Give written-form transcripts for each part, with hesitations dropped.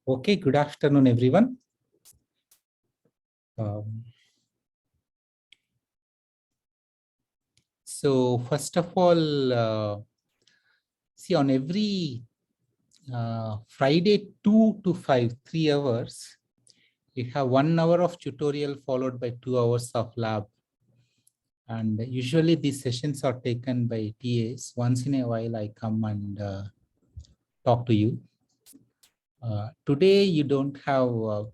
Okay, good afternoon, everyone. So first of all, see, on every Friday 2 to 5, 3 hours, we have 1 hour of tutorial followed by 2 hours of lab. And usually these sessions are taken by TAs. Once in a while, I come and talk to you. Today, you don't have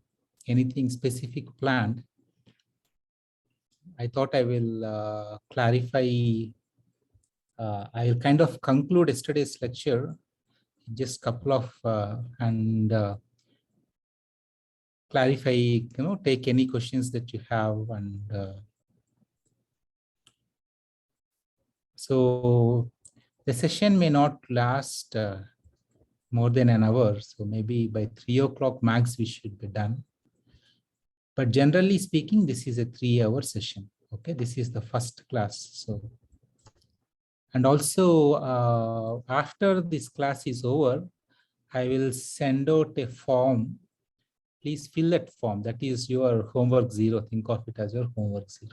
anything specific planned. I thought I will clarify. I will kind of conclude yesterday's lecture, just couple of and clarify, take any questions that you have. And so the session may not last more than an hour. So maybe by 3 o'clock max, we should be done. But generally speaking, this is a 3-hour session. Okay, this is the first class. So, and also after this class is over, I will send out a form. Please fill that form. That is your homework 0. Think of it as your homework 0.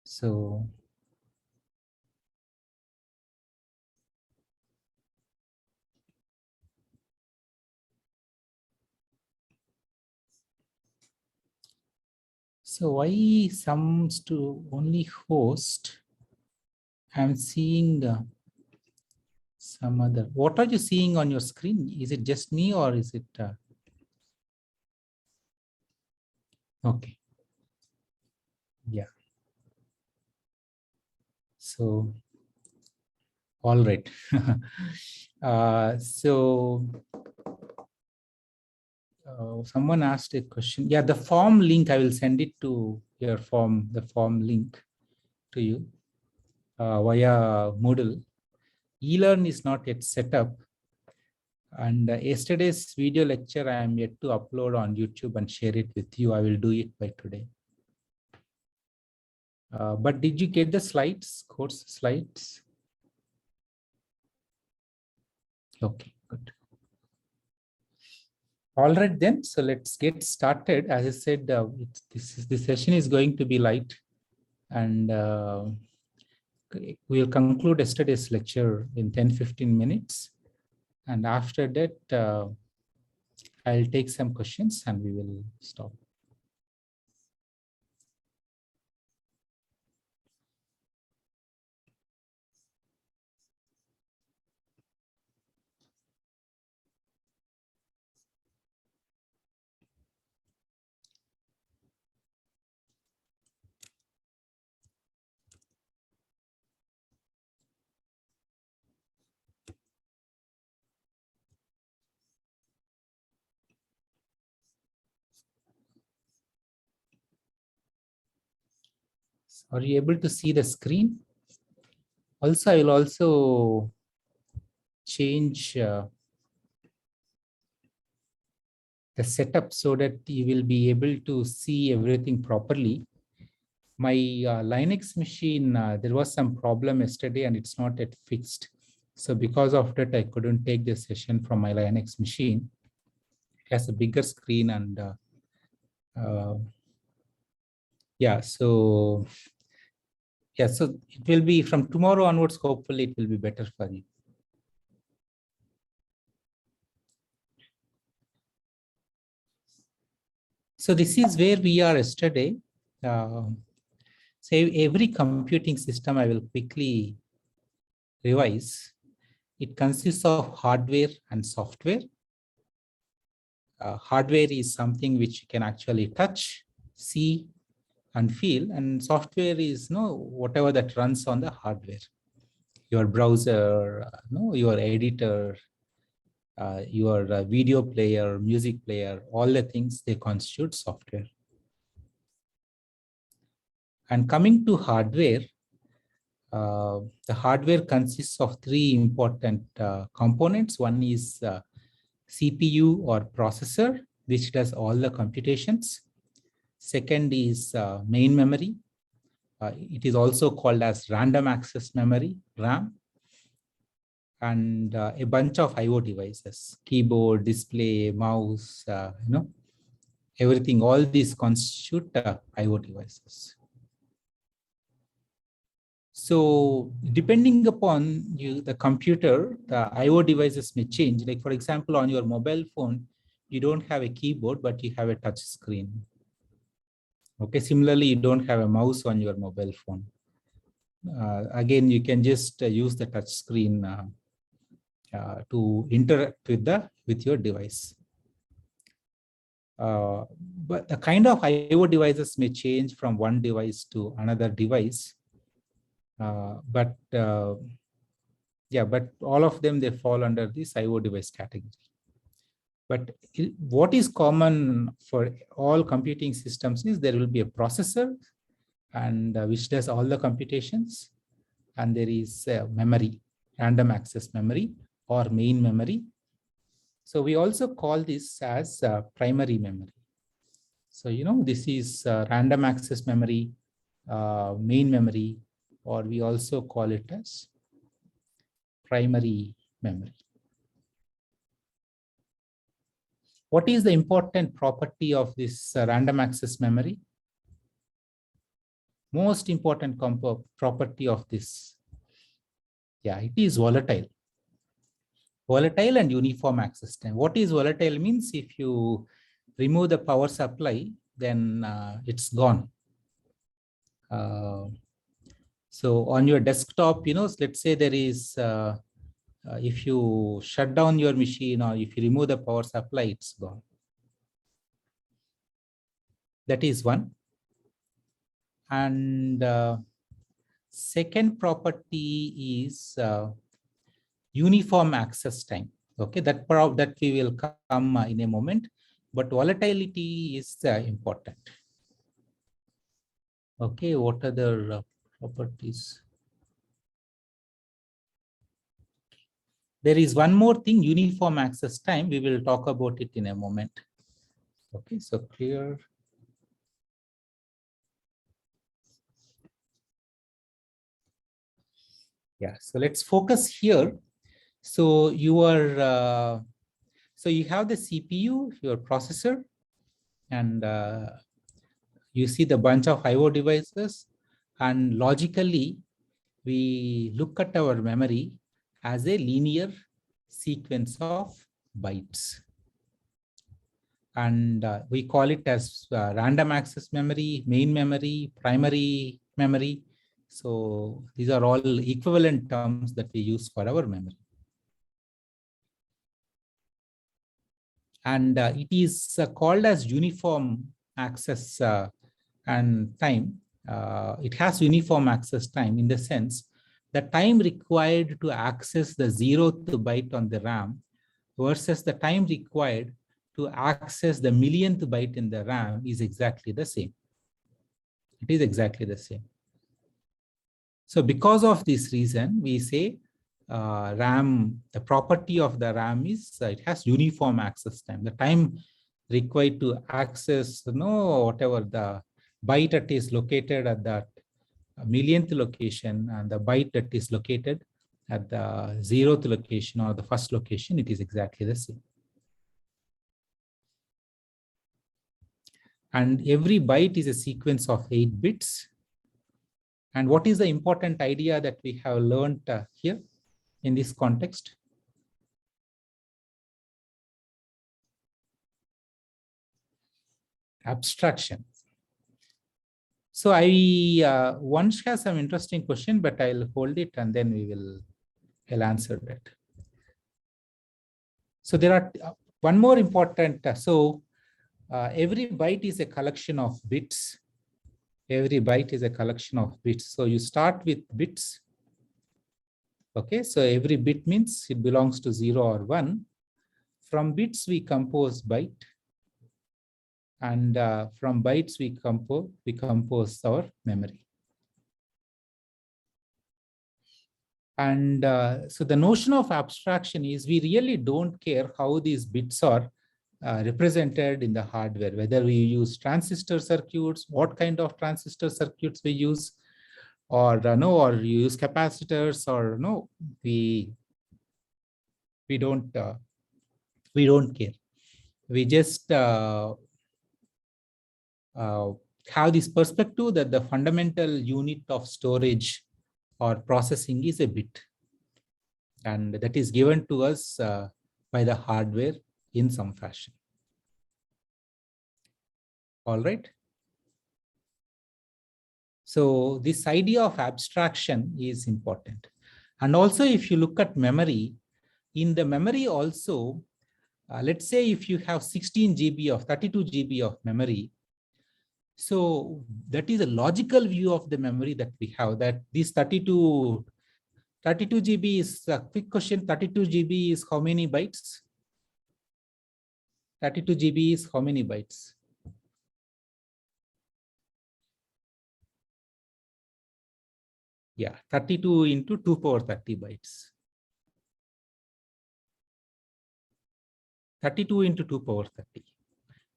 So why some to only host? I'm seeing some other. What are you seeing on your screen? Is it just me or is it? Okay. Yeah. So, all right. Someone asked a question. Yeah, the form link, I will send it to your form, the form link to you via Moodle. eLearn is not yet set up. And yesterday's video lecture, I am yet to upload on YouTube and share it with you. I will do it by today. But did you get the slides, course slides? Okay, good. All right then, so let's get started. As I said, this session is going to be light, and we'll conclude yesterday's lecture in 10-15 minutes. And after that, I'll take some questions and we will stop. Are you able to see the screen? Also, I will also change the setup so that you will be able to see everything properly. My Linux machine, there was some problem yesterday and it's not yet fixed. So because of that, I couldn't take the session from my Linux machine. It has a bigger screen and yeah, so it will be from tomorrow onwards. Hopefully it will be better for you. So this is where we are yesterday. So every computing system I will quickly revise. It consists of hardware and software. Hardware is something which you can actually touch, see, and feel, and software is whatever that runs on the hardware. Your browser, your editor, your video player, music player, all the things, they constitute software. And coming to hardware, the hardware consists of 3 important components. One is CPU or processor, which does all the computations. Second is main memory. It is also called as random access memory, RAM. and a bunch of IO devices, keyboard, display, mouse, everything, all these constitute IO devices. So depending upon the computer, the IO devices may change. Like for example, on your mobile phone, you don't have a keyboard, but you have a touch screen. Okay, similarly, you don't have a mouse on your mobile phone. Again, you can just use the touch screen to interact with your device. But the kind of IO devices may change from one device to another device. But all of them, they fall under this IO device category. But what is common for all computing systems is there will be a processor and which does all the computations, and there is memory, random access memory or main memory. So we also call this as primary memory. So, this is random access memory, main memory, or we also call it as primary memory. What is the important property of this random access memory? Most important property of this, it is volatile. Volatile and uniform access time. What is volatile means if you remove the power supply, then it's gone. So on your desktop, let's say there is, if you shut down your machine or if you remove the power supply, it's gone. That is one. And second property is uniform access time. Okay, that we will come in a moment, but volatility is important. Okay, what other properties? There is one more thing, uniform access time. We will talk about it in a moment. Okay, so clear. Yeah, so let's focus here. So you are, so you have the CPU, your processor, and you see the bunch of IO devices, and logically, we look at our memory as a linear sequence of bytes. And we call it as random access memory, main memory, primary memory. So these are all equivalent terms that we use for our memory. And it is called as uniform access and time. It has uniform access time in the sense the time required to access the 0th byte on the RAM versus the time required to access the millionth byte in the RAM is exactly the same. It is exactly the same. So because of this reason, we say RAM, the property of the RAM is it has uniform access time. The time required to access, whatever the byte that is located at that millionth location and the byte that is located at the 0th location or the first location, it is exactly the same. And every byte is a sequence of 8 bits. And what is the important idea that we have learned here in this context? Abstraction. So I once has some interesting question, but I'll hold it and then I'll answer that. So there are one more important, every byte is a collection of bits. Every byte is a collection of bits. So you start with bits. Okay, so every bit means it belongs to 0 or 1. From bits, we compose byte. And from bytes, we compose our memory. And so the notion of abstraction is we really don't care how these bits are represented in the hardware, whether we use transistor circuits, what kind of transistor circuits we use, or or you use capacitors, or we we don't care. We just have this perspective that the fundamental unit of storage or processing is a bit, and that is given to us by the hardware in some fashion. All right. So this idea of abstraction is important. And also, if you look at memory, in the memory also, let's say if you have 16 GB of 32 GB of memory, so that is a logical view of the memory that we have, that this 32 GB is a quick question. 32 GB is how many bytes? 32 GB is how many bytes? Yeah, 32 into 2 power 30 bytes. 32 into 2 power 30.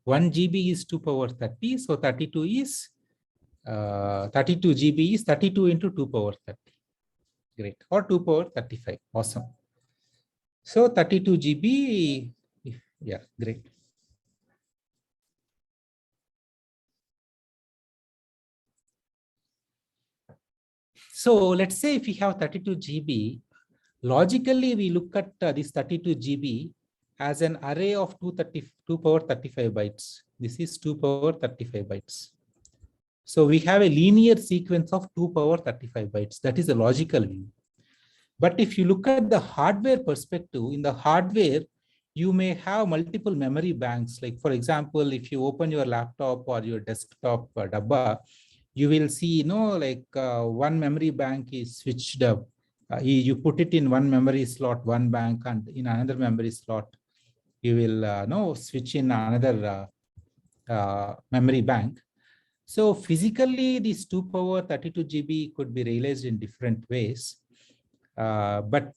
1 GB is 2 power 30. So 32 is 32 GB is 32 into 2 power 30. Great. Or 2 power 35. Awesome. So 32 GB. Yeah, great. So let's say if we have 32 GB, logically we look at this 32 GB as an array of 2 power 35 bytes. This is 2 power 35 bytes. So we have a linear sequence of 2 power 35 bytes. That is a logical view. But if you look at the hardware perspective, in the hardware, you may have multiple memory banks. Like for example, if you open your laptop or your desktop dabba, you will see, like one memory bank is switched up. You put it in one memory slot, one bank, and in another memory slot, you will switch in another memory bank. So physically, this 2 power 32 GB could be realized in different ways. But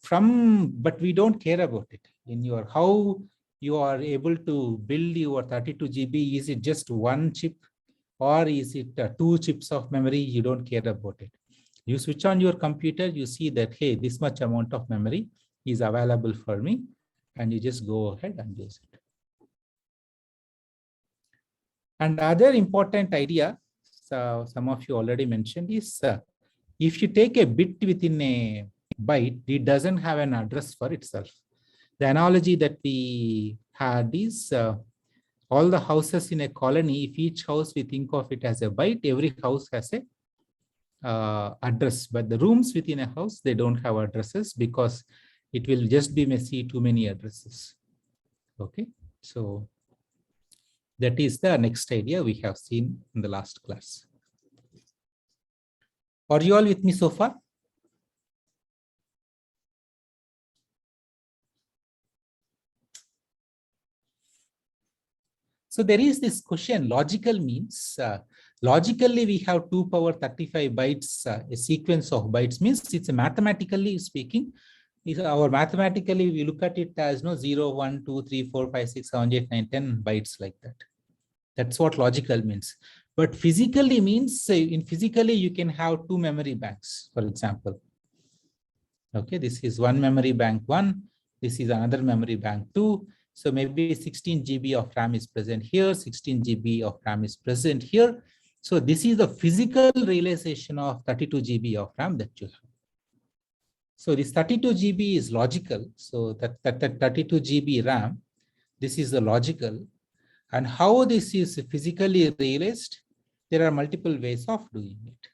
we don't care about it. In your how you are able to build your 32 GB, is it just one chip or is it 2 chips of memory? You don't care about it. You switch on your computer, you see that, hey, this much amount of memory is available for me, and you just go ahead and use it. And other important idea, so some of you already mentioned, is if you take a bit within a byte, it doesn't have an address for itself. The analogy that we had is all the houses in a colony, if each house we think of it as a byte, every house has a address, but the rooms within a house, they don't have addresses because it will just be messy, too many addresses. Okay, so that is the next idea we have seen in the last class. Are you all with me so far? So there is this question, logical means, logically we have 2 power 35 bytes, a sequence of bytes means it's a mathematically speaking, our mathematically we look at it as 0, 1, 2, 3, 4, 5, 6, 7, 8, 9, 10 bytes like that. That's what logical means. But physically means, in physically you can have 2 memory banks, for example. Okay, this is one memory bank 1, this is another memory bank 2. So maybe 16 GB of RAM is present here, 16 GB of RAM is present here. So this is the physical realization of 32 GB of RAM that you have. So this 32 GB is logical. So that 32 GB RAM, this is the logical. And how this is physically realized, there are multiple ways of doing it.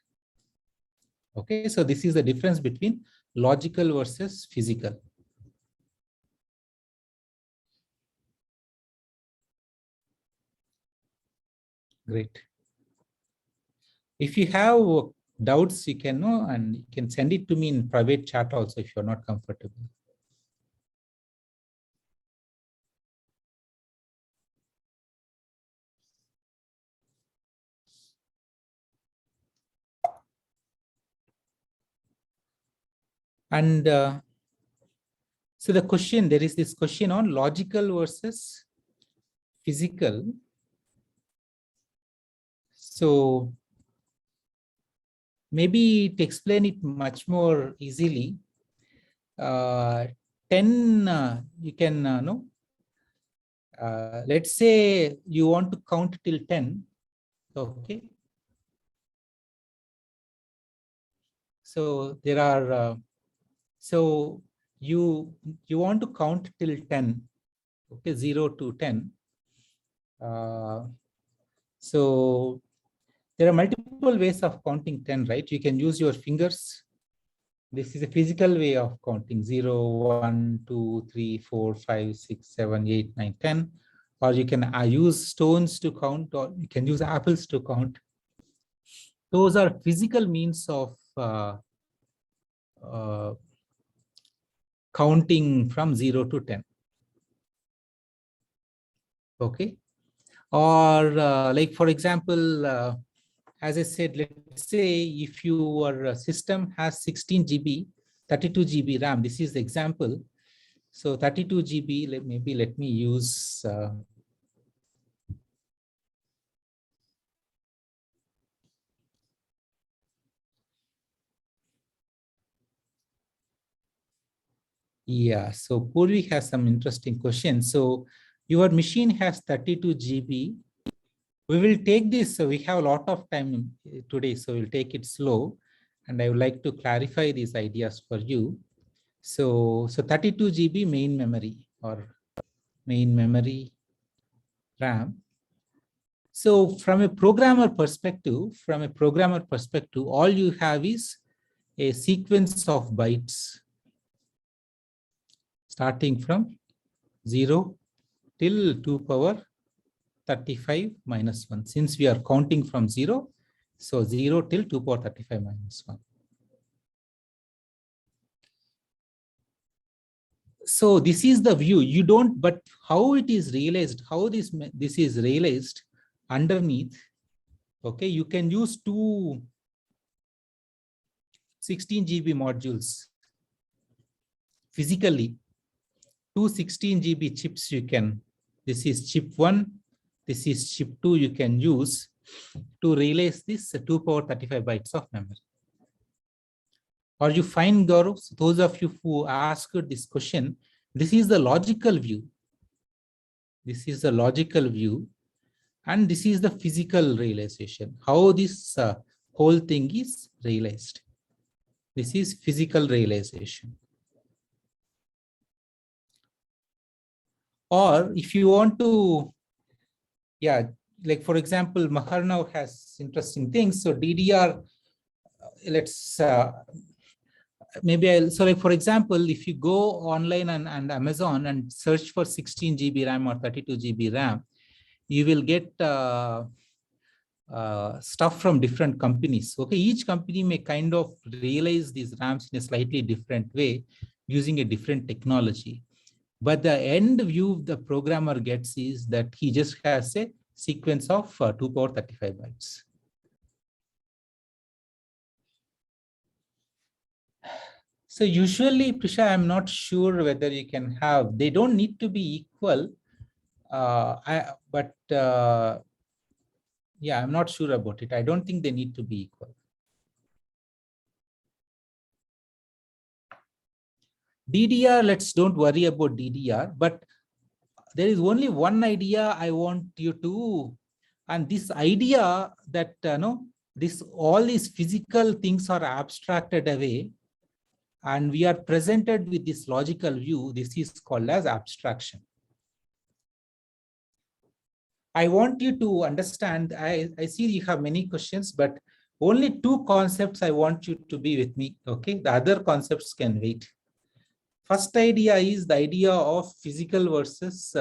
Okay, so this is the difference between logical versus physical. Great. If you have doubts, you can know, and you can send it to me in private chat also if you're not comfortable. And so the question, there is this question on logical versus physical. So maybe to explain it much more easily, 10, you can know. Let's say you want to count till 10. Okay. So there are, so you want to count till 10. Okay, 0 to 10. So there are multiple ways of counting 10, right? You can use your fingers. This is a physical way of counting 0, 1, 2, 3, 4, 5, 6, 7, 8, 9, 10. Or you can use stones to count, or you can use apples to count. Those are physical means of counting from 0 to 10. Okay. Or like, for example, as I said, let's say if your system has 16 GB, 32 GB RAM, this is the example. So 32 GB, maybe let me use yeah, so Purvi has some interesting questions. So your machine has 32 GB. We will take this, so we have a lot of time today, so we'll take it slow. And I would like to clarify these ideas for you. So 32 GB main memory or main memory RAM. So from a programmer perspective, all you have is a sequence of bytes starting from 0 till 2 power 35 minus 1. Since we are counting from 0, so 0 till 2 power 35 minus 1. So this is the view. You don't, but how it is realized, how this is realized underneath, okay, you can use two 16 GB modules physically. Two 16 GB chips you can, this is chip 1, this is chip 2, you can use to realize this 2 power 35 bytes of memory. Or you find, Gaurav, those of you who asked this question, this is the logical view. This is the logical view. And this is the physical realization, how this whole thing is realized. This is physical realization. Or if you want to, yeah, like for example, Maharnav has interesting things. So DDR, let's maybe I'll, so like for example, if you go online and Amazon and search for 16 GB RAM or 32 GB RAM, you will get stuff from different companies. Okay, each company may kind of realize these RAMs in a slightly different way using a different technology. But the end view the programmer gets is that he just has a sequence of 2 power 35 bytes. So usually, Prisha, I'm not sure whether you can have, they don't need to be equal. But yeah, I'm not sure about it. I don't think they need to be equal. DDR, let's don't worry about DDR, but there is only one idea I want you to, and this idea that this all these physical things are abstracted away and we are presented with this logical view. This is called as abstraction. I want you to understand, I see you have many questions, but only two concepts I want you to be with me. Okay, the other concepts can wait. First idea is the idea of physical versus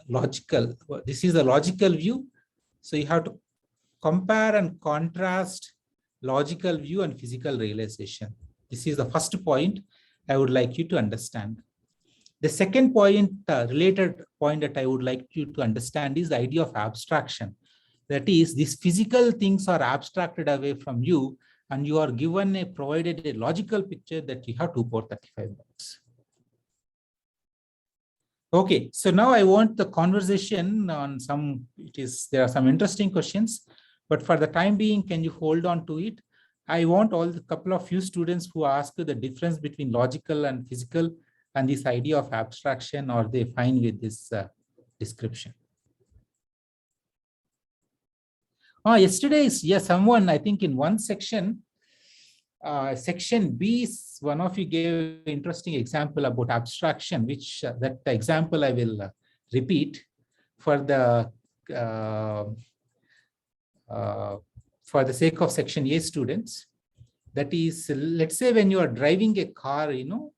logical. This is a logical view. So you have to compare and contrast logical view and physical realization. This is the first point I would like you to understand. The second point, related point that I would like you to understand is the idea of abstraction. That is, these physical things are abstracted away from you and you are given provided a logical picture that you have 2 power 35 bytes. Okay, so now I want the conversation on some, there are some interesting questions, but for the time being, can you hold on to it? I want all the couple of few students who ask the difference between logical and physical and this idea of abstraction, or they fine with this description. Yesterday, yes, someone, I think in one section, section B, one of you gave an interesting example about abstraction, which that example I will repeat for the sake of section A students. That is, let's say when you are driving a car, you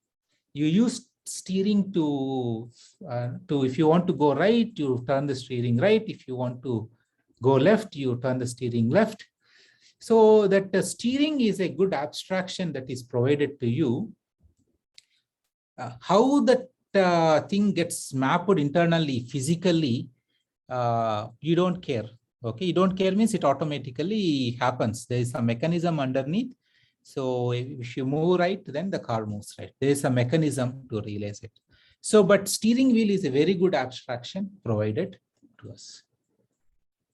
use steering to if you want to go right, you turn the steering right. If you want to go left, you turn the steering left. So that the steering is a good abstraction that is provided to you. How that thing gets mapped internally, physically, you don't care. Okay, you don't care means it automatically happens. There is a mechanism underneath. So if you move right, then the car moves right. There is a mechanism to realize it. So, but steering wheel is a very good abstraction provided to us.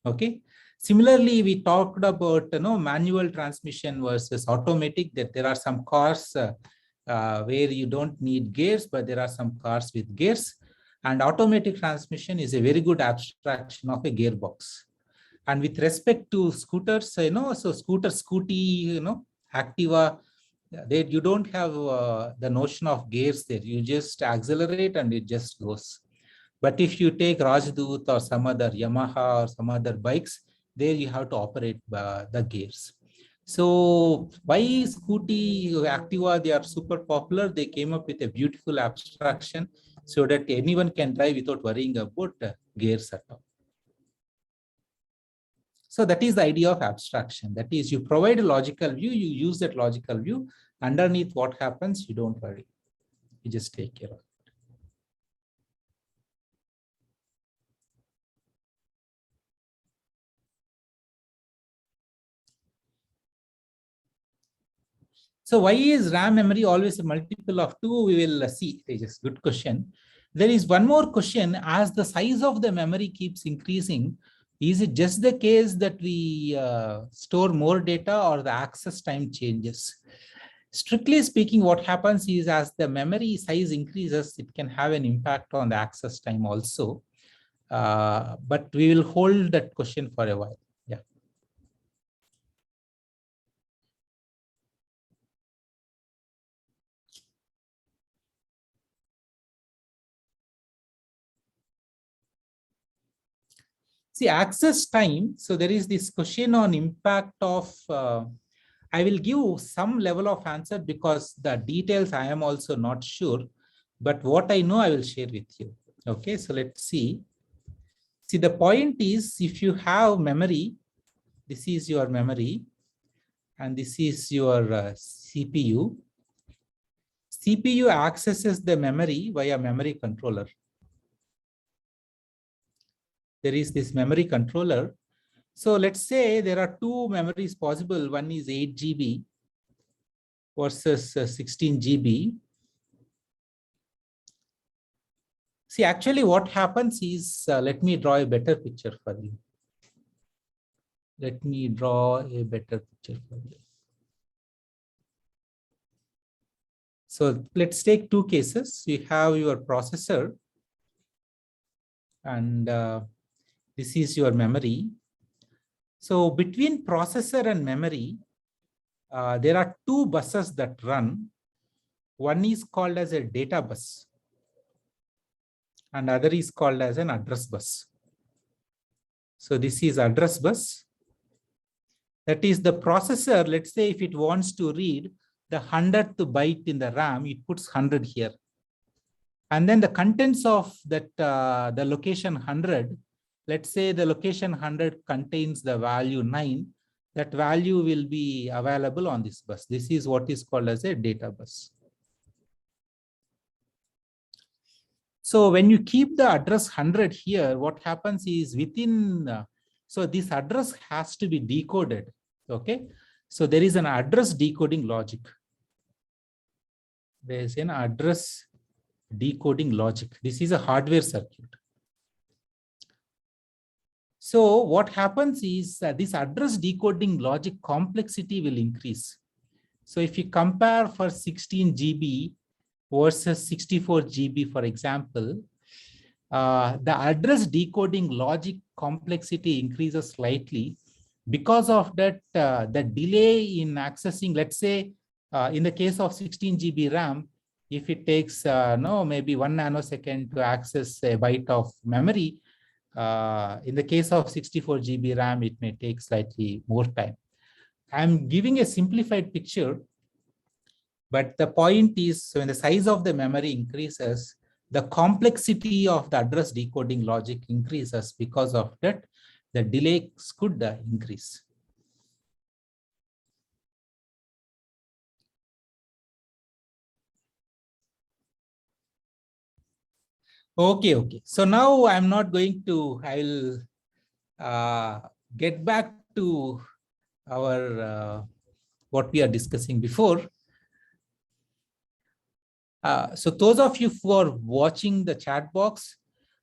Okay. Similarly, we talked about manual transmission versus automatic, that there are some cars where you don't need gears, but there are some cars with gears. And automatic transmission is a very good abstraction of a gearbox. And with respect to scooters, so scooter, Scooty, Activa, you don't have the notion of gears there. You just accelerate and it just goes. But if you take Rajdoot or some other Yamaha or some other bikes, there you have to operate the gears. So why Scooty, Activa, they are super popular. They came up with a beautiful abstraction so that anyone can drive without worrying about gears at all. So that is the idea of abstraction. That is, you provide a logical view, you use that logical view. Underneath what happens, you don't worry. You just take care of it. So why is RAM memory always a multiple of 2? We will see. Tejas, good question. There is one more question. As the size of the memory keeps increasing, is it just the case that we store more data, or the access time changes? Strictly speaking, what happens is as the memory size increases, it can have an impact on the access time also. But we will hold that question for a while. Yeah. See, access time. So there is this question on impact of, I will give some level of answer because the details I am also not sure, but what I know I will share with you. Okay, so let's see. See, the point is, if you have memory, this is your memory, and this is your CPU. CPU accesses the memory via memory controller. There is this memory controller. So let's say there are two memories possible. One is 8 GB versus 16 GB. See, actually what happens is, let me draw a better picture for you. Let me draw a better picture for you. So let's take two cases. You have your processor, and this is your memory. So between processor and memory, there are two buses that run. One is called as a data bus, and other is called as an address bus. So this is address bus. That is the processor. Let's say if it wants to read the 100th byte in the RAM, it puts 100 here. And then the contents of that, the location 100, let's say the location 100 contains the value 9, that value will be available on this bus. This is what is called as a data bus. So when you keep the address 100 here, what happens is within, so this address has to be decoded. Okay. So there is an address decoding logic. There is an address decoding logic. This is a hardware circuit. So what happens is this address decoding logic complexity will increase. So if you compare for 16 GB versus 64 GB, for example, the address decoding logic complexity increases slightly. Because of that, the delay in accessing, let's say, in the case of 16 GB RAM, if it takes maybe 1 nanosecond to access a byte of memory, in the case of 64 GB RAM, it may take slightly more time. I'm giving a simplified picture, but the point is, so when the size of the memory increases, the complexity of the address decoding logic increases. Because of that, the delays could increase. Okay. So now I'm not going to, I will get back to our what we are discussing before. So those of you who are watching the chat box,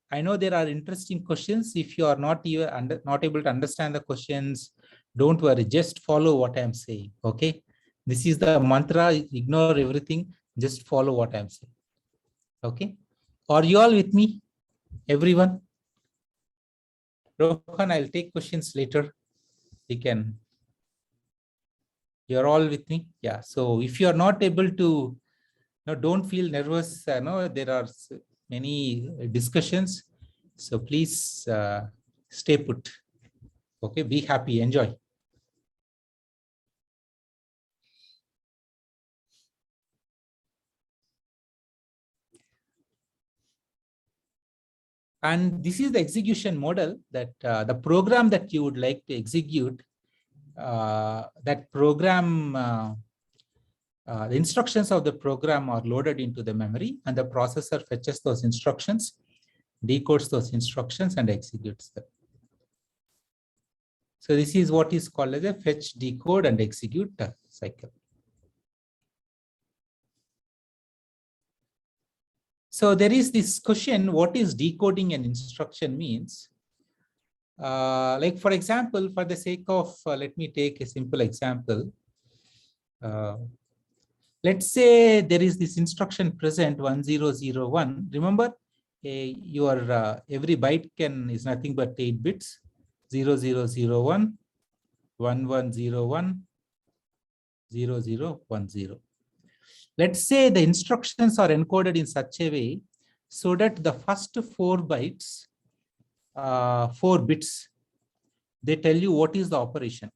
I know there are interesting questions. If you are not able to understand the questions, don't worry, just follow what I'm saying, okay? This is the mantra, ignore everything, just follow what I'm saying, okay? Are you all with me, everyone? Rohan, I'll take questions later. You're all with me? Yeah, so if you're not able to, no, don't feel nervous. No, there are many discussions. So please stay put. Okay, be happy, enjoy. And this is the execution model that the program that you would like to execute, that program, the instructions of the program are loaded into the memory, and the processor fetches those instructions, decodes those instructions, and executes them. So this is what is called as a fetch, decode, and execute cycle. So there is this question, what is decoding an instruction means? Like for example, for the sake of, let me take a simple example. Let's say there is this instruction present 1001. Remember, your every byte is nothing but 8 bits, 0001, 1101, 0010. Let's say the instructions are encoded in such a way so that the first 4 bytes, 4 bits, they tell you what is the operation.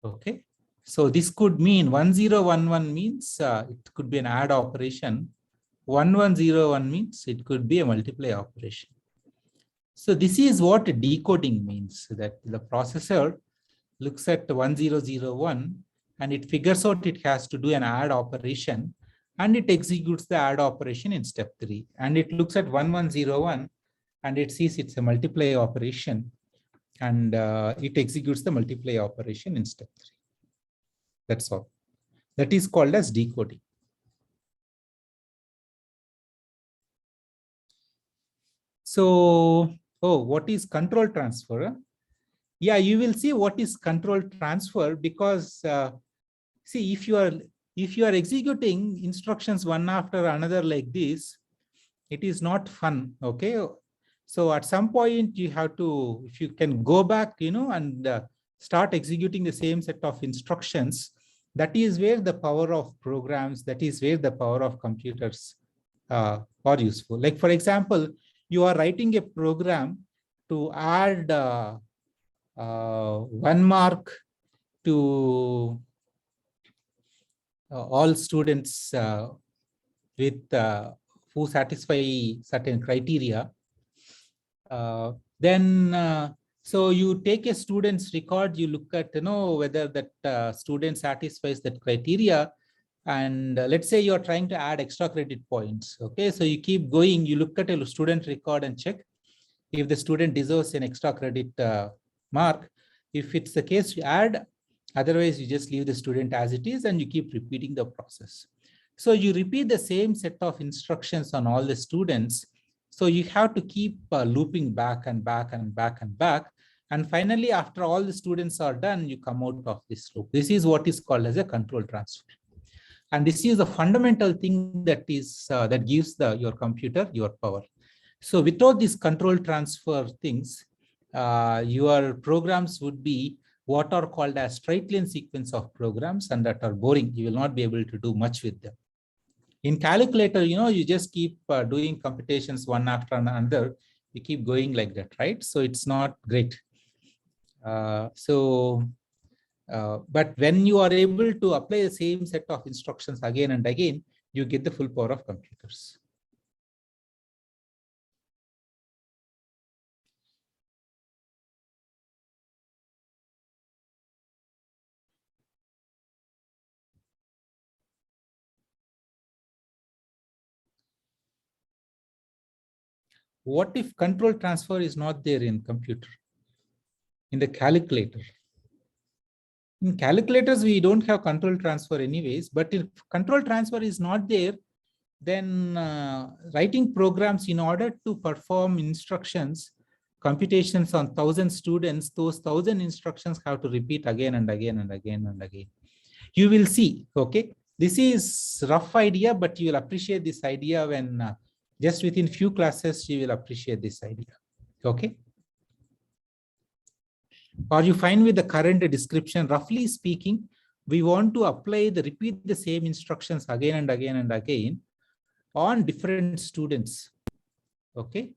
Okay. So this could mean 1011 means it could be an add operation. 1101 means it could be a multiply operation. So this is what decoding means, that the processor looks at 1001 and it figures out it has to do an add operation, and it executes the add operation in step 3. And it looks at 1101 and it sees it's a multiply operation, and it executes the multiply operation in step 3. That's all. That is called as decoding. So, what is control transfer? Yeah, you will see what is control transfer, because see, if you are executing instructions one after another like this, it is not fun. Okay, so at some point you have to, if you can go back, and start executing the same set of instructions, that is where the power of programs, that is where the power of computers are useful. Like for example, you are writing a program to add 1 mark to all students with who satisfy certain criteria. So you take a student's record, you look at whether that student satisfies that criteria, and let's say you're trying to add extra credit points. Okay, so you keep going, you look at a student record and check if the student deserves an extra credit mark. If it's the case, you add. Otherwise, you just leave the student as it is and you keep repeating the process. So you repeat the same set of instructions on all the students. So you have to keep looping back and back and back and back. And finally, after all the students are done, you come out of this loop. This is what is called as a control transfer. And this is the fundamental thing that is that gives your computer your power. So without these control transfer things, your programs would be what are called as straight line sequence of programs, and that are boring. You will not be able to do much with them. In calculator, you just keep doing computations one after another. You keep going like that, right? So it's not great. But when you are able to apply the same set of instructions again and again, you get the full power of computers. What if control transfer is not there in computer, in the calculator? In calculators, we don't have control transfer anyways, but if control transfer is not there, then writing programs in order to perform instructions, computations on 1,000 students, those 1,000 instructions have to repeat again and again and again and again. You will see, okay? This is rough idea, but you will appreciate this idea when just within few classes, you will appreciate this idea, okay? Are you fine with the current description? Roughly speaking, we want to repeat the same instructions again and again and again on different students, okay?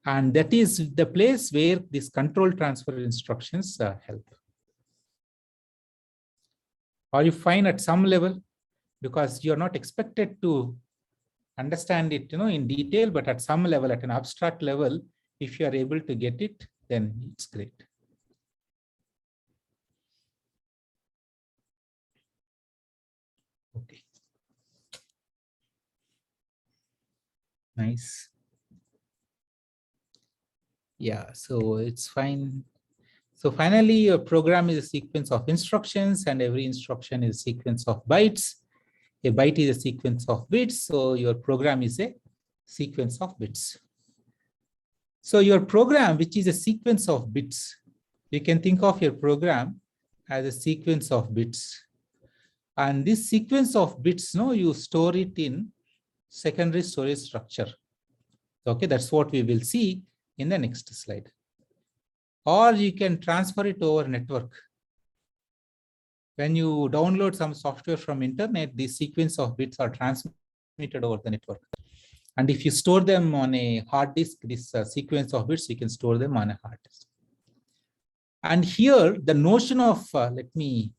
And that is the place where this control transfer instructions help. Are you fine at some level? Because you're not expected to understand it, in detail, but at some level, at an abstract level, if you are able to get it, then it's great. Okay. Nice. Yeah, so it's fine. So finally, your program is a sequence of instructions, and every instruction is a sequence of bytes. A byte is a sequence of bits, so your program is a sequence of bits. So your program, which is a sequence of bits, you can think of your program as a sequence of bits. And this sequence of bits, you store it in secondary storage structure. Okay, that's what we will see in the next slide. Or you can transfer it over network. When you download some software from internet, this sequence of bits are transmitted over the network. And if you store them on a hard disk, this sequence of bits, you can store them on a hard disk. And here, the notion of, let me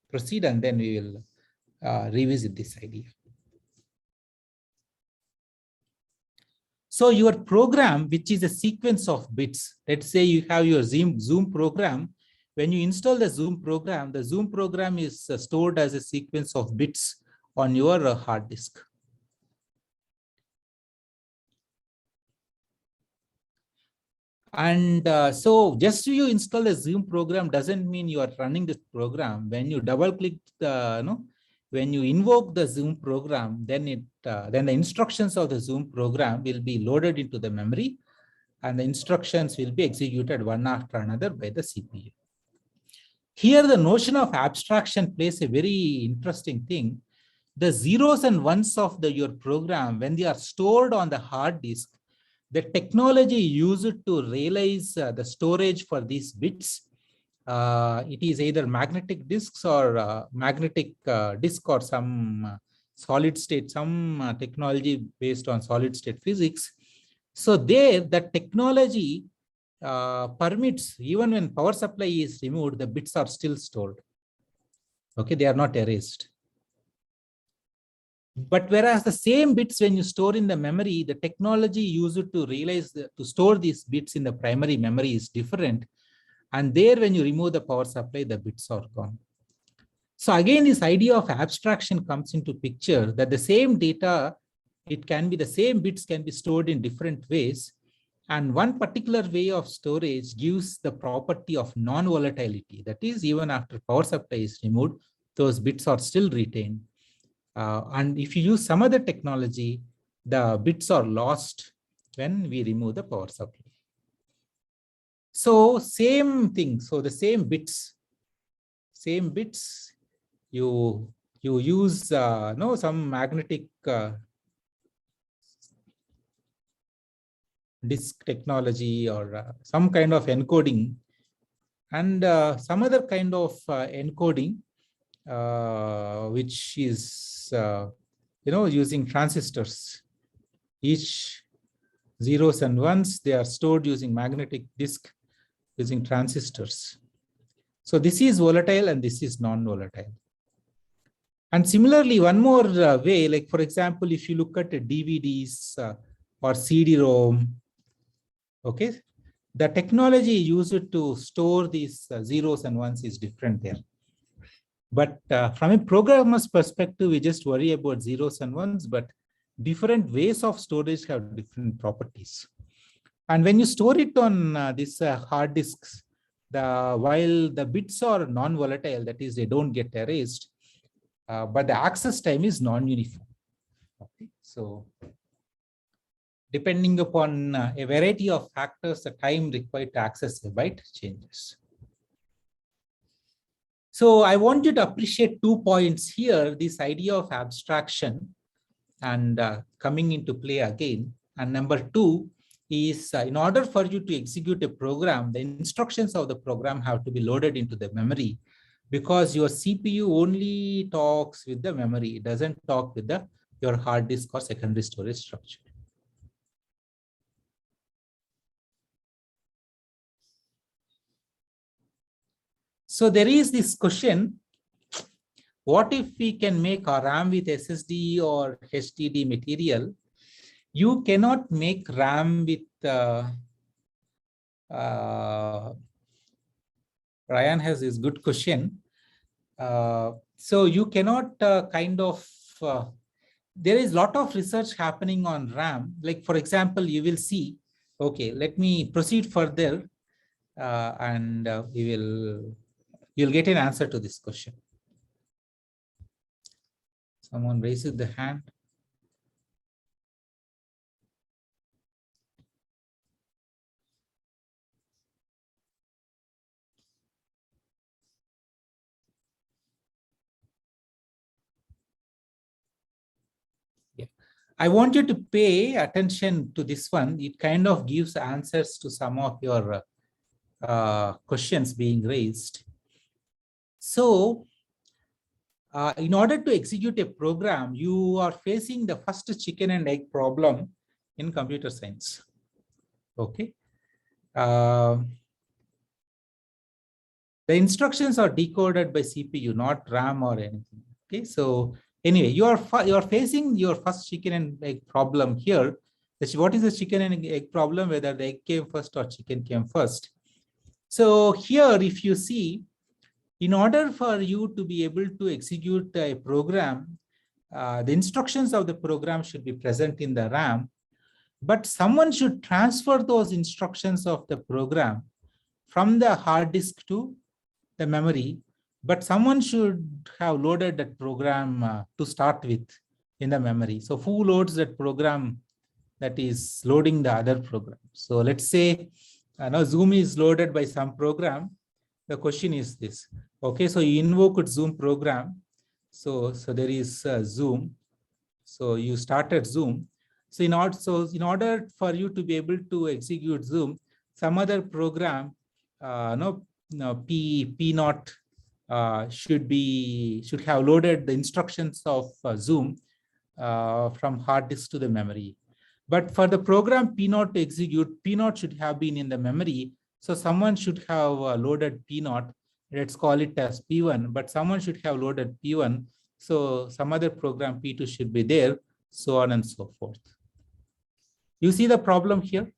proceed and then we will revisit this idea. So your program, which is a sequence of bits, let's say you have your Zoom program. When you install the Zoom program is stored as a sequence of bits on your hard disk. And so just you install a Zoom program doesn't mean you are running this program. When you double click when you invoke the Zoom program, then the instructions of the Zoom program will be loaded into the memory, and the instructions will be executed one after another by the CPU. Here, the notion of abstraction plays a very interesting thing. The zeros and ones of your program, when they are stored on the hard disk, the technology used to realize the storage for these bits, it is either magnetic disks or magnetic disk or some solid state, some technology based on solid state physics. So there, the technology permits, even when power supply is removed, the bits are still stored. Okay, they are not erased. But whereas the same bits, when you store in the memory, the technology used to realize to store these bits in the primary memory is different. And there, when you remove the power supply, the bits are gone. So again, this idea of abstraction comes into picture, that the same data, it can be the same bits can be stored in different ways. And one particular way of storage gives the property of non-volatility. That is, even after power supply is removed, those bits are still retained. And if you use some other technology, the bits are lost when we remove the power supply. So same thing. So the same bits, you use some magnetic disk technology or some kind of encoding and some other kind of encoding which is using transistors. Each zeros and ones, they are stored using magnetic disk using transistors. So this is volatile and this is non-volatile. And similarly, one more way, like for example, if you look at DVDs or CD-ROM, okay, the technology used to store these zeros and ones is different there. But from a programmer's perspective, we just worry about zeros and ones, but different ways of storage have different properties. And when you store it on this hard disks, while the bits are non-volatile, that is, they don't get erased, but the access time is non-uniform. Okay, so depending upon a variety of factors, the time required to access a byte changes. So I want you to appreciate 2 points here, this idea of abstraction and coming into play again. And number 2 is in order for you to execute a program, the instructions of the program have to be loaded into the memory, because your CPU only talks with the memory. It doesn't talk with your hard disk or secondary storage structure. So there is this question, what if we can make our RAM with SSD or HDD material? You cannot make RAM with, Ryan has this good question. So you cannot there is a lot of research happening on RAM. Like for example, you will see, okay, let me proceed further and you'll get an answer to this question. Someone raises the hand. Yeah, I want you to pay attention to this one. It kind of gives answers to some of your questions being raised. So in order to execute a program, you are facing the first chicken and egg problem in computer science. Okay. The instructions are decoded by CPU, not RAM or anything. Okay. So anyway, you are facing your first chicken and egg problem here. What is the chicken and egg problem? Whether the egg came first or chicken came first. So here, if you see, in order for you to be able to execute a program, the instructions of the program should be present in the RAM, but someone should transfer those instructions of the program from the hard disk to the memory, but someone should have loaded that program to start with in the memory. So who loads that program that is loading the other program? So let's say now Zoom is loaded by some program. The question is this. Okay, so you invoked Zoom program. So there is Zoom. So you started Zoom. So in order for you to be able to execute Zoom, some other program, P0 should have loaded the instructions of Zoom from hard disk to the memory. But for the program P0 to execute, P0 should have been in the memory. So someone should have loaded P0. Let's call it as P1, but someone should have loaded P1. So some other program P2 should be there, so on and so forth. You see the problem here?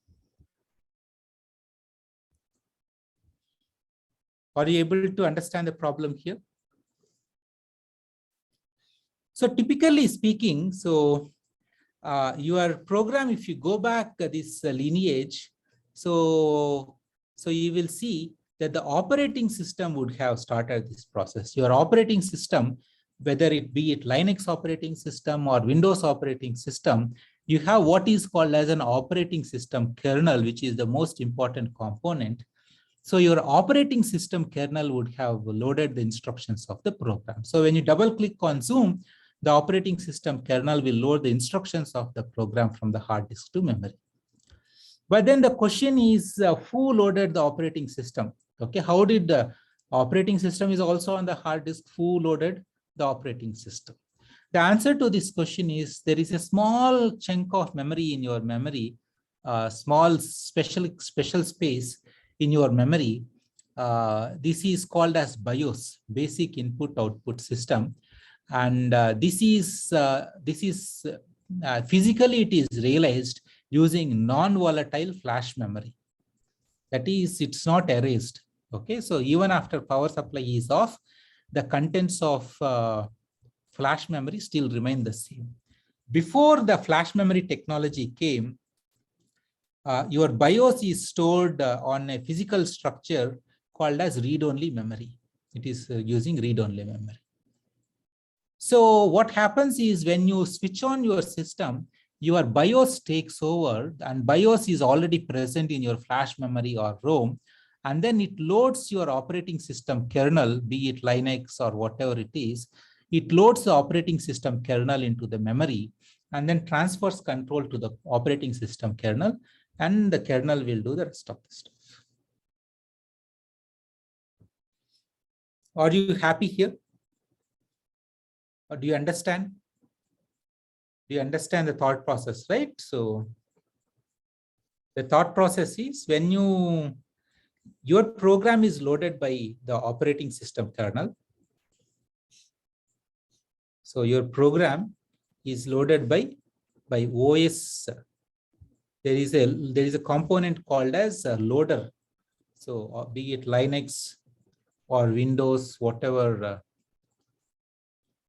Are you able to understand the problem here? So typically speaking, so your program, if you go back this lineage, so you will see that the operating system would have started this process. Your operating system, whether it be Linux operating system or Windows operating system, You have what is called as an operating system kernel, which is the most important component. So your operating system kernel would have loaded the instructions of the program. So when you double click on Zoom, the operating system kernel will load the instructions of the program from the hard disk to memory. But then the question is, who loaded the operating system? Okay, how did the operating system is also on the hard disk? Who loaded the operating system? The answer to this question is there is a small chunk of memory in your memory, small special space in your memory. This is called as BIOS, Basic Input Output System, and this is physically it is realized using non-volatile flash memory. That is, it's not erased. Okay, so even after power supply is off, the contents of flash memory still remain the same. Before the flash memory technology came, your BIOS is stored on a physical structure called as read-only memory. It is using read-only memory. So what happens is when you switch on your system, your BIOS takes over, and BIOS is already present in your flash memory or ROM, and then it loads your operating system kernel, be it Linux or whatever it is. It loads the operating system kernel into the memory and then transfers control to the operating system kernel, and the kernel will do the rest of the stuff. Are you happy here? Or do you understand? Do you understand the thought process, right? So the thought process is when your program is loaded by the operating system kernel. So your program is loaded by OS. There is a component called as a loader. So be it Linux or Windows, whatever.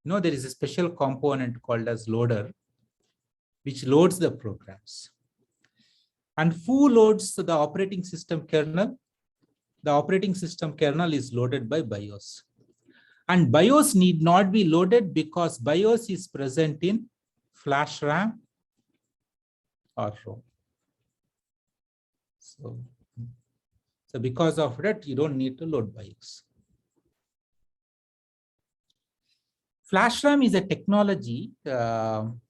There is a special component called as loader, which loads the programs. And who loads the operating system kernel? The operating system kernel is loaded by BIOS. And BIOS need not be loaded because BIOS is present in flash RAM or ROM. So because of that, you don't need to load BIOS. Flash RAM is a technology, so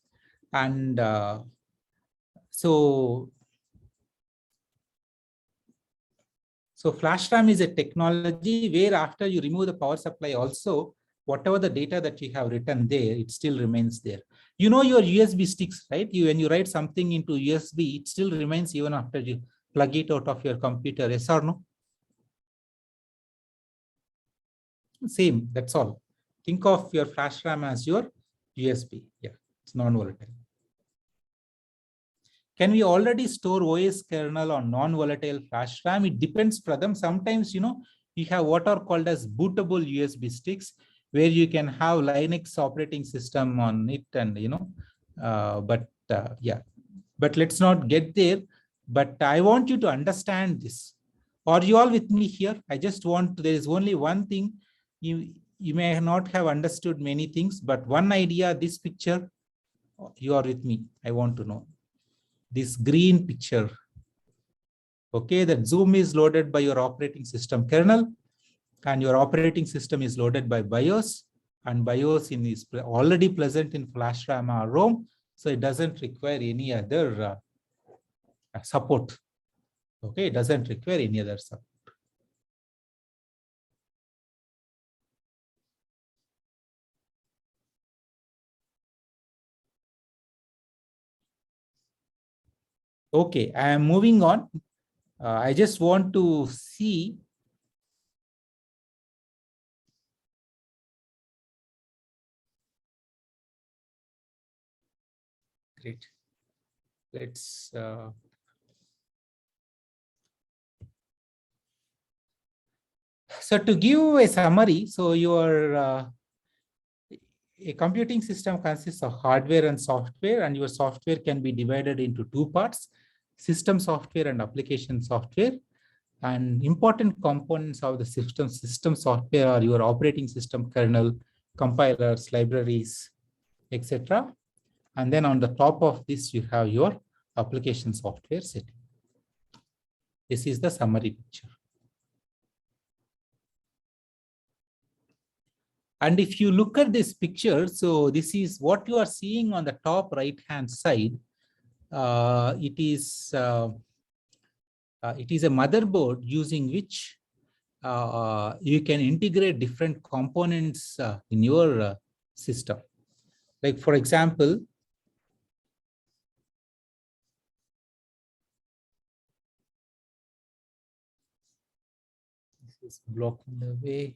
flash RAM is a technology where after you remove the power supply also, whatever the data that you have written there, it still remains there. You know your USB sticks, right? When you write something into USB, it still remains even after you plug it out of your computer, yes or no? Same, that's all. Think of your flash RAM as your USB. Yeah, it's non-volatile. Can we already store OS kernel on non-volatile flash RAM? It depends, Pradham. Sometimes, you have what are called as bootable USB sticks, where you can have Linux operating system on it, and but let's not get there. But I want you to understand this. Are you all with me here? I just want, there is only one thing. You may not have understood many things, but one idea, this picture, you are with me. I want to know. This green picture, okay, that Zoom is loaded by your operating system kernel, and your operating system is loaded by BIOS, and BIOS is already present in flash RAM or ROM, so it doesn't require any other support. Okay, it doesn't require any other support. Okay, I am moving on. I just want to see. Great. Let's. So to give a summary, so your a computing system consists of hardware and software, and your software can be divided into two parts: system software and application software. And important components of the system software are your operating system kernel, compilers, libraries, etc. And then on the top of this, you have your application software setting. This is the summary picture. And if you look at this picture, so this is what you are seeing on the top right-hand side. It is a motherboard using which you can integrate different components in your system. Like for example, this is blocking the way.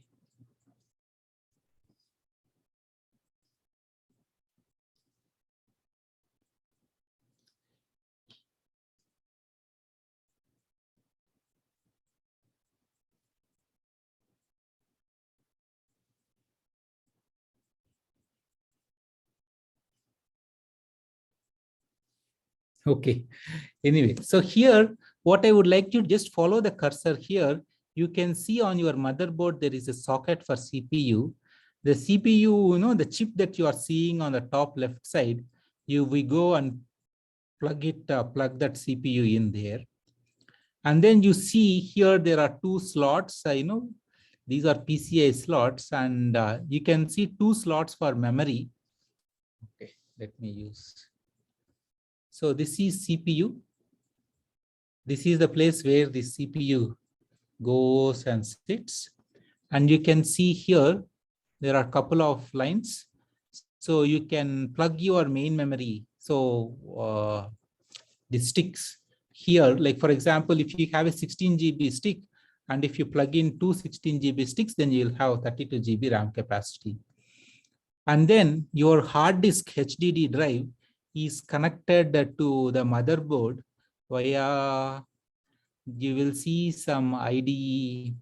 Okay. Anyway, so here, what I would like you to just follow the cursor here. You can see on your motherboard, there is a socket for CPU. The CPU, the chip that you are seeing on the top left side, we go and plug that CPU in there. And then you see here, there are two slots, these are PCI slots, and you can see two slots for memory. Okay, let me use. So this is CPU. This is the place where the CPU goes and sits. And you can see here, there are a couple of lines. So you can plug your main memory. So the sticks here, like for example, if you have a 16 GB stick, and if you plug in two 16 GB sticks, then you'll have 32 GB RAM capacity. And then your hard disk HDD drive is connected to the motherboard via, you will see some IDE.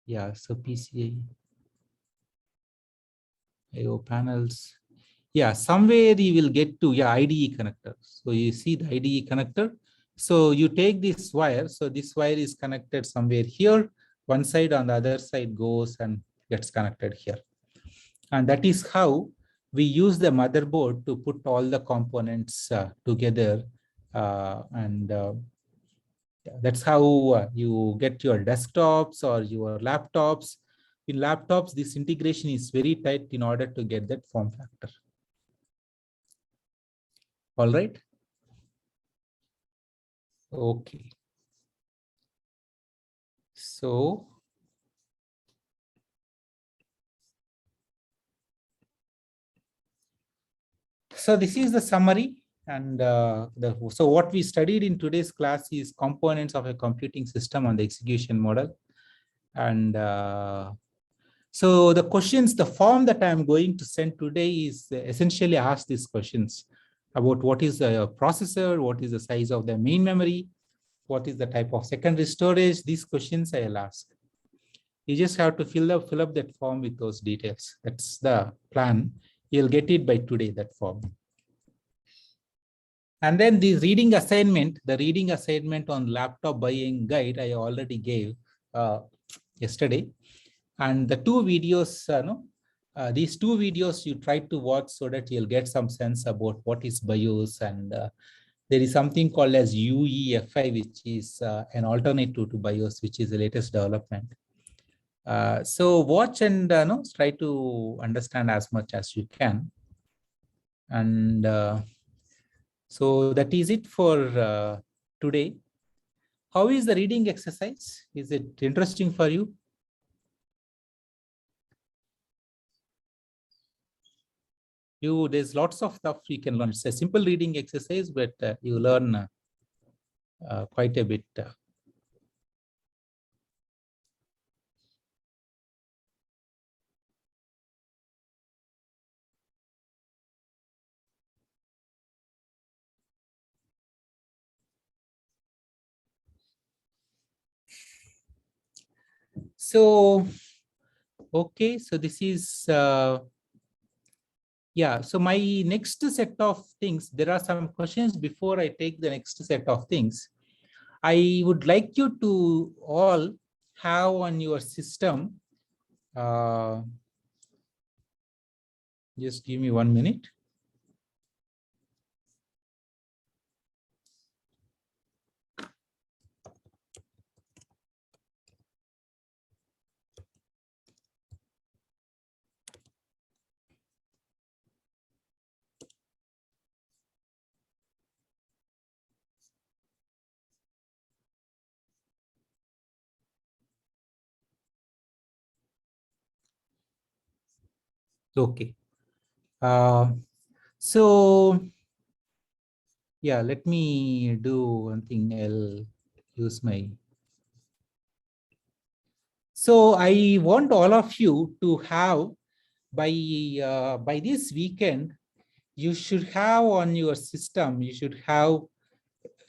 Yeah, so PCI, IO panels. Yeah, somewhere you will get to IDE connector. So you see the IDE connector. So you take this wire. So this wire is connected somewhere here. One side, on the other side goes and gets connected here. And that is how we use the motherboard to put all the components together. That's how you get your desktops or your laptops. In laptops, this integration is very tight in order to get that form factor. All right. Okay. So this is the summary. And so what we studied in today's class is components of a computing system on the execution model. And so the questions, the form that I'm going to send today is essentially ask these questions about what is the processor, what is the size of the main memory, what is the type of secondary storage. These questions I'll ask. You just have to fill up that form with those details. That's the plan. You'll get it by today, that form. And then the reading assignment on laptop buying guide, I already gave yesterday. And the two videos, these two videos you try to watch so that you'll get some sense about what is BIOS. And there is something called as UEFI, which is an alternative to BIOS, which is the latest development. So watch and try to understand as much as you can. And so that is it for today. How is the reading exercise? Is it interesting for you? There's lots of stuff you can learn. It's a simple reading exercise, but you learn quite a bit. So, okay, so this is, so my next set of things, there are some questions before I take the next set of things. I would like you to all have on your system, just give me 1 minute. Okay. So yeah, let me do one thing. I'll use my. So I want all of you to have by this weekend, you should have on your system, you should have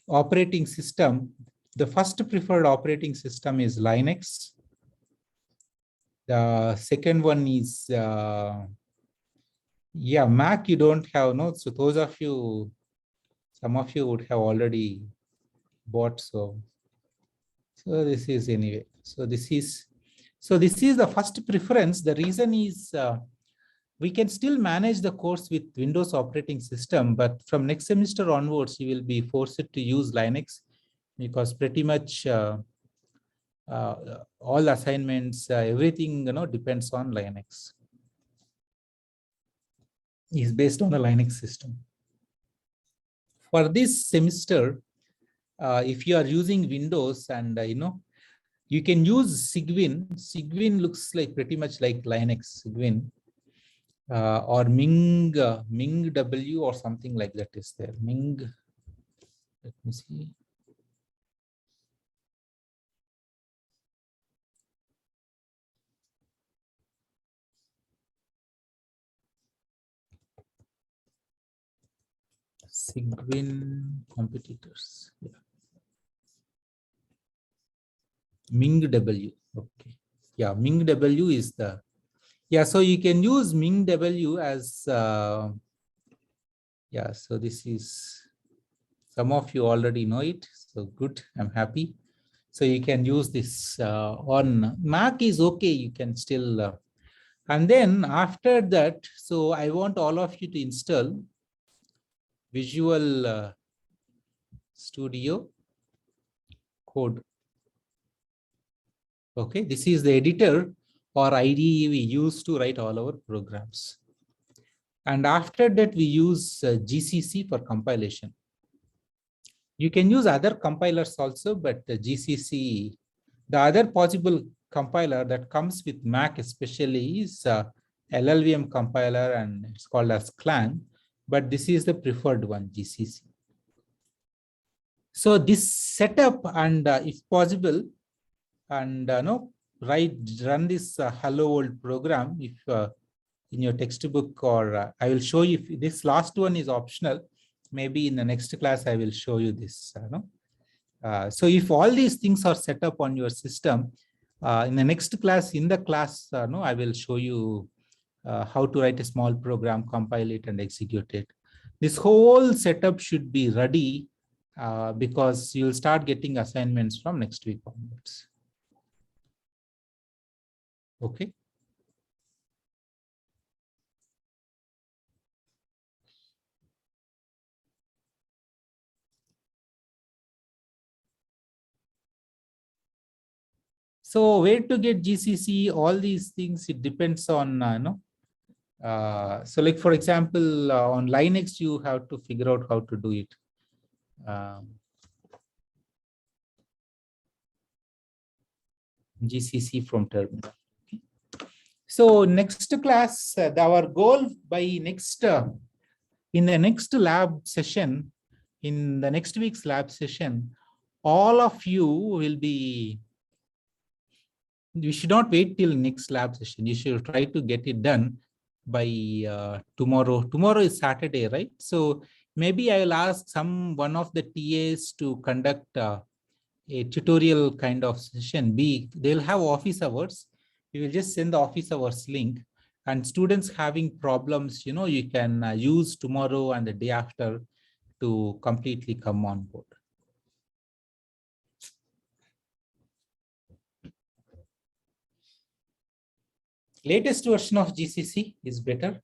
operating system. The first preferred operating system is Linux. The second one is, yeah, Mac you don't have, no? So those of you, some of you would have already bought. So this is anyway. So this is the first preference. The reason is we can still manage the course with Windows operating system, but from next semester onwards, you will be forced to use Linux because pretty much all assignments, everything depends on Linux. Is based on the Linux system. For this semester, if you are using Windows and you can use Cygwin. Cygwin looks like pretty much like Linux, Cygwin, or Ming W or something like that is there. Ming, let me see. Cygwin competitors. Yeah. Ming W. Okay. Yeah, Ming W is the. Yeah, so you can use Ming W as. Yeah, so this is. Some of you already know it. So good. I'm happy. So you can use this on Mac is okay. You can still. And then after that, so I want all of you to install Visual Studio Code. Okay, this is the editor or IDE we use to write all our programs. And after that, we use GCC for compilation. You can use other compilers also, but GCC, the other possible compiler that comes with Mac especially is LLVM compiler, and it's called as Clang, but this is the preferred one, GCC. So this setup, and if possible, and run this hello world program if in your textbook, or I will show you. If this last one is optional, maybe in the next class I will show you this. So if all these things are set up on your system, in the next class, I will show you how to write a small program, compile it, and execute it. This whole setup should be ready because you'll start getting assignments from next week onwards. Okay. So where to get GCC, all these things, it depends on, so like, for example, on Linux, you have to figure out how to do it. GCC from terminal. Okay. So next class, our goal by next, in the next lab session, in the next week's lab session, all of you will be, you should not wait till next lab session. You should try to get it done by tomorrow. Tomorrow is Saturday, right? So maybe I will ask one of the TAs to conduct a tutorial kind of session. They'll have office hours. We will just send the office hours link, and students having problems, you can use tomorrow and the day after to completely come on board. Latest version of GCC is better.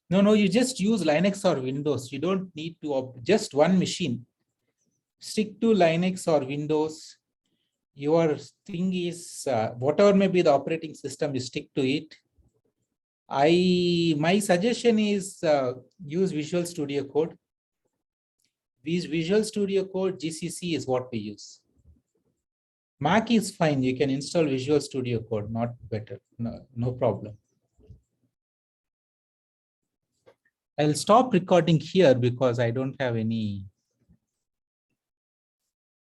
No, you just use Linux or Windows. You don't need to, just one machine. Stick to Linux or Windows. Your thing is, whatever may be the operating system, you stick to it. My suggestion is use Visual Studio Code. Visual Studio Code GCC is what we use. Mac is fine. You can install Visual Studio Code, not better. No problem. I'll stop recording here because I don't have any